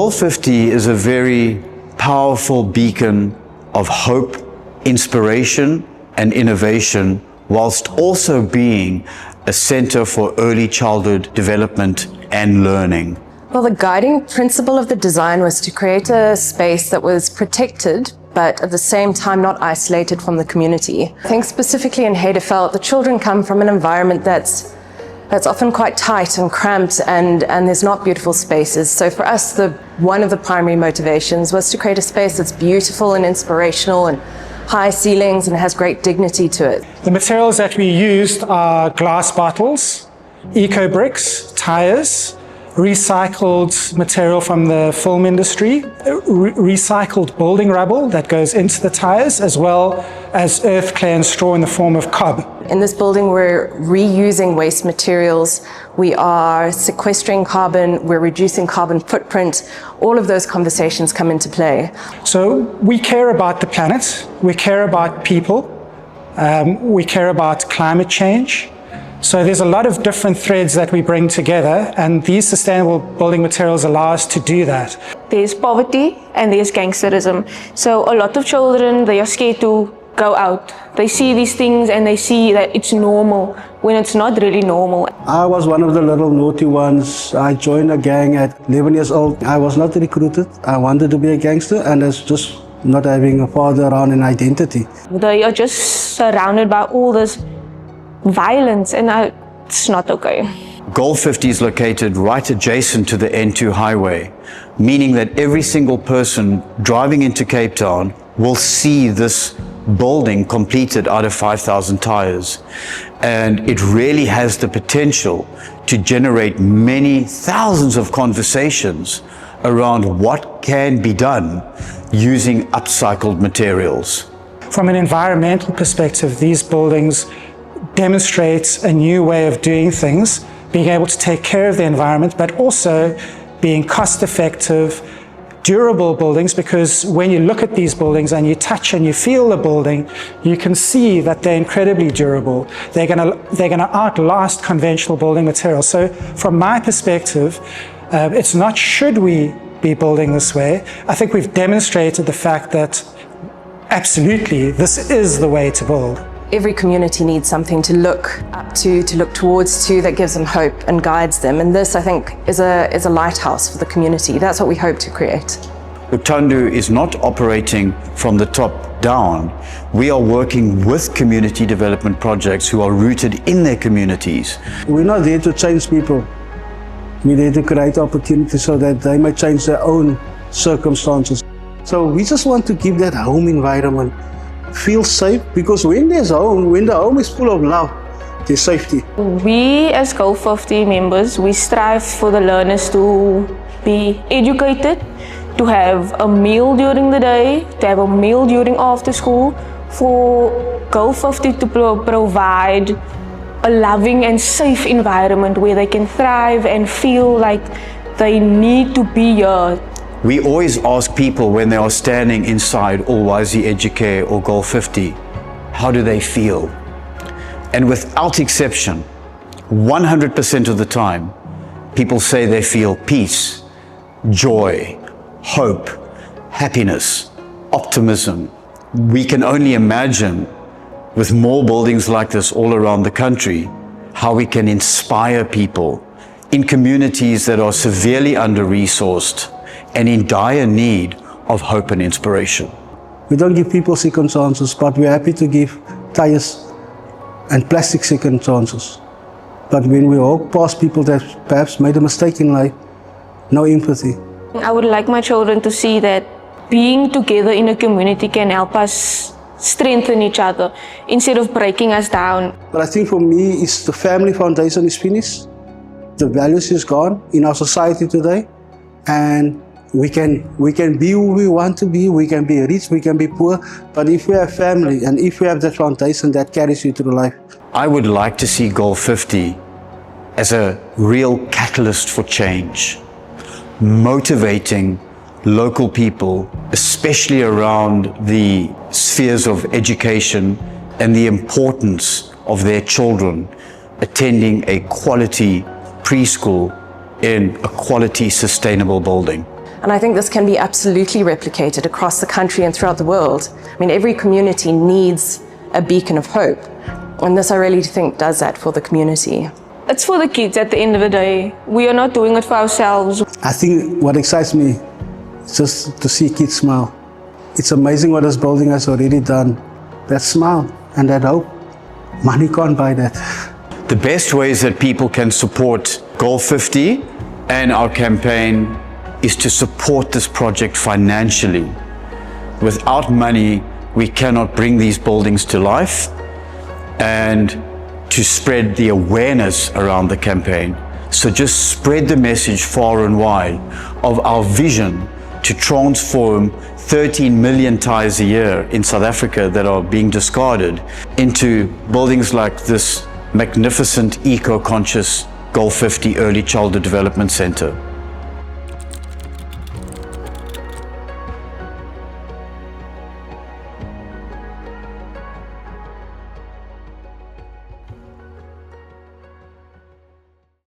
Goal50 is a very powerful beacon of hope, inspiration, and innovation, whilst also being a center for early childhood development and learning. Well, the guiding principle of the design was to create a space that was protected, but at the same time not isolated from the community. I think specifically in Heideveld, the children come from an environment that's often quite tight and cramped, and there's not beautiful spaces. So for us, one of the primary motivations was to create a space that's beautiful and inspirational and high ceilings and has great dignity to it. The materials that we used are glass bottles, eco bricks, tyres, recycled material from the film industry, recycled building rubble that goes into the tyres, as well as earth, clay and straw in the form of cob. In this building, we're reusing waste materials, we are sequestering carbon, we're reducing carbon footprint. All of those conversations come into play. So we care about the planet, we care about people, we care about climate change. So there's a lot of different threads that we bring together, and these sustainable building materials allow us to do that. There's poverty and there's gangsterism. So a lot of children, they are scared to go out. They see these things and they see that it's normal when it's not really normal. I was one of the little naughty ones. I joined a gang at 11 years old. I was not recruited. I wanted to be a gangster, and it's just not having a father around an identity. They are just surrounded by all this violence, and it's not okay. Goal50 is located right adjacent to the N2 highway, meaning that every single person driving into Cape Town will see this building completed out of 5,000 tyres. And it really has the potential to generate many thousands of conversations around what can be done using upcycled materials. From an environmental perspective, these buildings demonstrates a new way of doing things, being able to take care of the environment, but also being cost-effective, durable buildings, because when you look at these buildings and you touch and you feel the building, you can see that they're incredibly durable. They're gonna outlast conventional building materials. So from my perspective, it's not should we be building this way. I think we've demonstrated the fact that absolutely this is the way to build. Every community needs something to look up to look towards that gives them hope and guides them. And this, I think, is a lighthouse for the community. That's what we hope to create. Uthando is not operating from the top down. We are working with community development projects who are rooted in their communities. We're not there to change people. We're there to create opportunities so that they may change their own circumstances. So we just want to give that home environment. Feel safe, because when there's home, when the home is full of love, there's safety. We as Goal50 members, we strive for the learners to be educated, to have a meal during the day, to have a meal during after school, for Goal50 to provide a loving and safe environment where they can thrive and feel like they need to be here. We always ask people when they are standing inside Allwise Educare or Goal50, how do they feel? And without exception, 100% of the time, people say they feel peace, joy, hope, happiness, optimism. We can only imagine, with more buildings like this all around the country, how we can inspire people in communities that are severely under-resourced and in dire need of hope and inspiration. We don't give people second chances, but we're happy to give tyres and plastic second chances. But when we walk past people that perhaps made a mistake in life, no empathy. I would like my children to see that being together in a community can help us strengthen each other instead of breaking us down. But I think for me, it's the family foundation is finished. The values is gone in our society today, and we can be who we want to be. We can be rich, we can be poor, but if we have family and if we have that foundation, that carries you through life. I would like to see Goal50 as a real catalyst for change, motivating local people, especially around the spheres of education and the importance of their children attending a quality preschool in a quality sustainable building. And I think this can be absolutely replicated across the country and throughout the world. I mean, every community needs a beacon of hope. And this, I really think, does that for the community. It's for the kids at the end of the day. We are not doing it for ourselves. I think what excites me is just to see kids smile. It's amazing what this building has already done. That smile and that hope, money can't buy that. The best ways that people can support Goal50 and our campaign is to support this project financially. Without money, we cannot bring these buildings to life and to spread the awareness around the campaign. So just spread the message far and wide of our vision to transform 13 million tyres a year in South Africa that are being discarded into buildings like this magnificent eco-conscious Goal50 Early Childhood Development Centre.